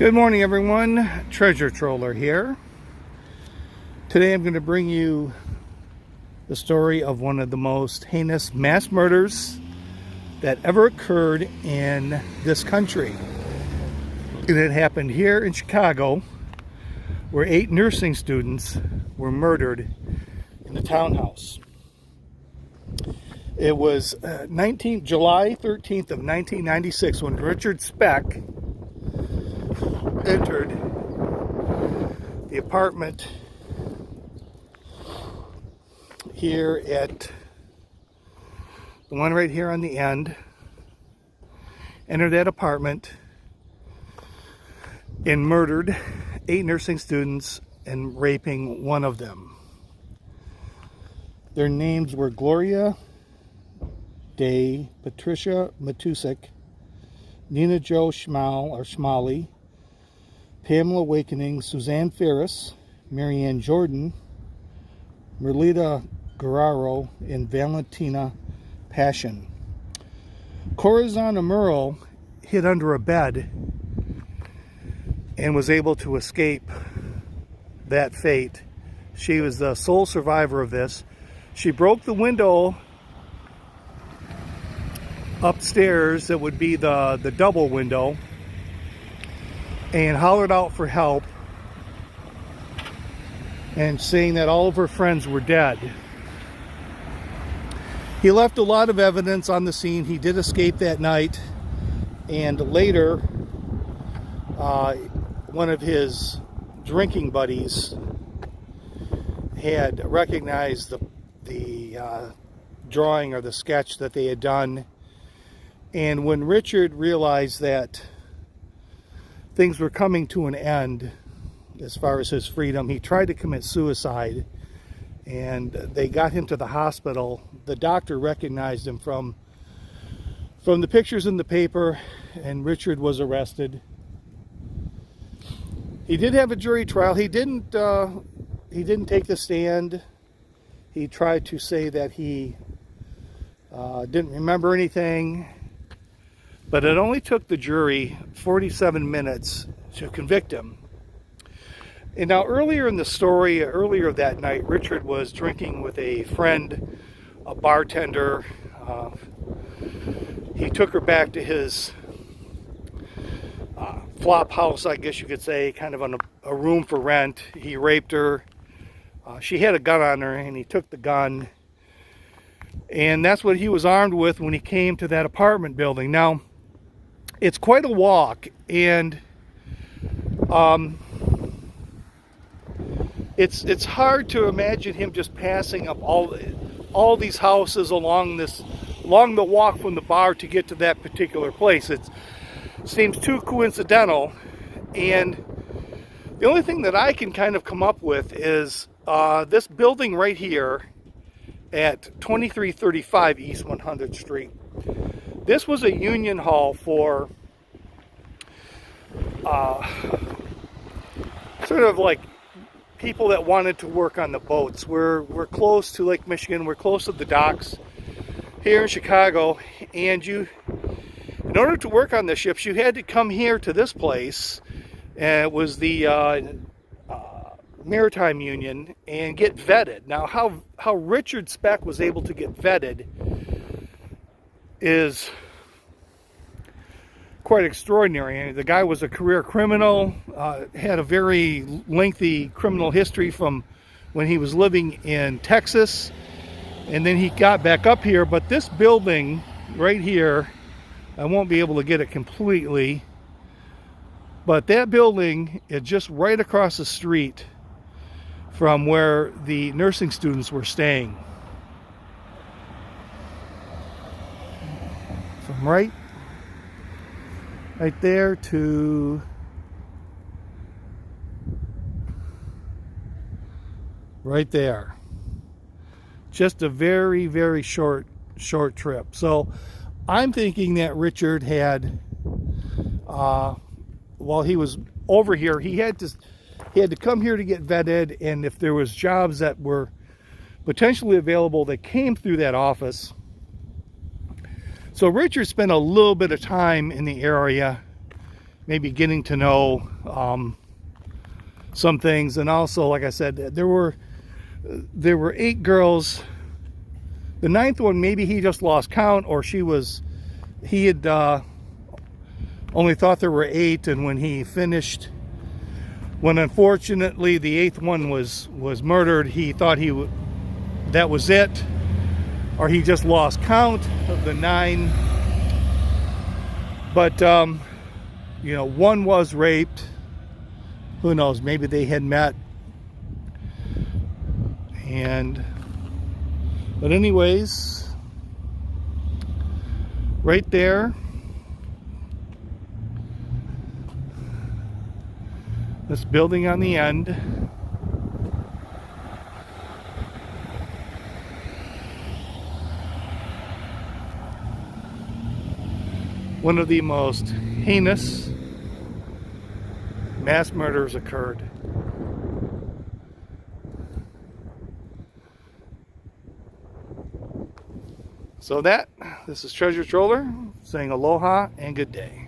Good morning, everyone. Treasure Troller here. Today I'm going to bring you the story of one of the most heinous mass murders that ever occurred in this country. And it happened here in Chicago, where 8 nursing students were murdered in the townhouse. It was July 13th of 1996 when Richard Speck entered the apartment here at the one right here on the end. Entered that apartment and murdered 8 nursing students and raping one of them. Their names were Gloria Day, Patricia Matusik, Nina Jo Schmally, Pamela Awakening, Suzanne Ferris, Marianne Jordan, Merlita Guerrero, and Valentina Passion. Corazon Amuro hid under a bed and was able to escape that fate. She was the sole survivor of this. She broke the window upstairs that would be the double window and hollered out for help and saying that all of her friends were dead. He left a lot of evidence on the scene. He did escape that night, and later one of his drinking buddies had recognized the drawing or the sketch that they had done. And when Richard realized that things were coming to an end as far as his freedom, he tried to commit suicide, and they got him to the hospital. The doctor recognized him from the pictures in the paper, and Richard was arrested. He did have a jury trial. He didn't take the stand. He tried to say that he didn't remember anything. But it only took the jury 47 minutes to convict him. And now earlier in the story, earlier that night, Richard was drinking with a friend, a bartender. He took her back to his flop house, I guess you could say, kind of on a room for rent. He raped her. She had a gun on her, and he took the gun. And that's what he was armed with when he came to that apartment building. Now, it's quite a walk, and it's hard to imagine him just passing up all these houses along the walk from the bar to get to that particular place. It seems too coincidental, and the only thing that I can kind of come up with is this building right here at 2335 East 100th Street. This was a union hall for sort of like people that wanted to work on the boats. We're close to Lake Michigan. We're close to the docks here in Chicago. And in order to work on the ships, you had to come here to this place. And it was the Maritime Union, and get vetted. Now, how Richard Speck was able to get vetted is quite extraordinary. The guy was a career criminal, had a very lengthy criminal history from when he was living in Texas, and then he got back up here. But this building right here, I won't be able to get it completely, but that building is just right across the street from where the nursing students were staying. From right there to right there. Just a very, very short trip. So I'm thinking that Richard had, while he was over here, he had to come here to get vetted, and if there was jobs that were potentially available that came through that office. So Richard spent a little bit of time in the area maybe getting to know some things. And also, like I said, there were 8 girls. The 9th one, maybe he just lost count, or he had only thought there were 8, and when he finished, when unfortunately the 8th one was murdered, he thought that was it, or he just lost count of the 9. But you know, 1 was raped. Who knows? Maybe they had met. But anyways, right there, this building on the end, one of the most heinous mass murders occurred. So this is Treasure Troller saying aloha and good day.